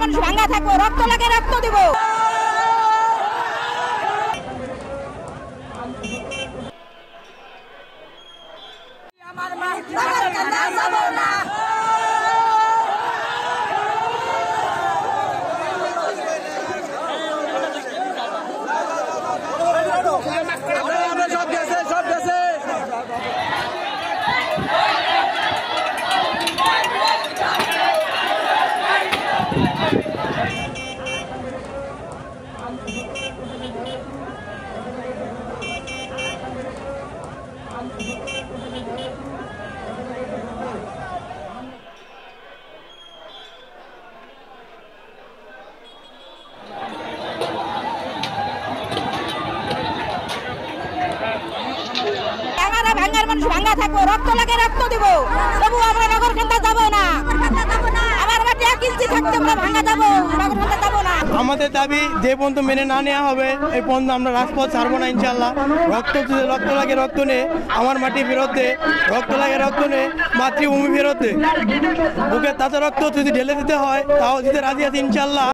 মানুষ ভাঙা থাকবো, রক্ত লাগে রক্ত দিব। আমার মা যাব না। ভাঙ্গার মানুষ ভাঙ্গা থাকবো, রক্ত লাগে রক্ত দিব, তবু আমরা নগরকান্দা যাব না। আমার মাটি কিলচি থাকতে আমরা ভাঙ্গা যাবো, নগরকান্দা যাব না। আমাদের দাবি যে পর্যন্ত মেনে না নেওয়া হবে এই পর্যন্ত আমরা রাজপথ ছাড়বো না ইনশাল্লাহ। রক্ত লাগে রক্ত নে, আমার মাটি ফেরত দে, রক্ত লাগে রক্ত নে, মাতৃভূমি ফেরত দে। বুকের তাতে রক্ত যদি ঢেলে দিতে হয় তাও দিতে রাজি আছি ইনশাল্লাহ।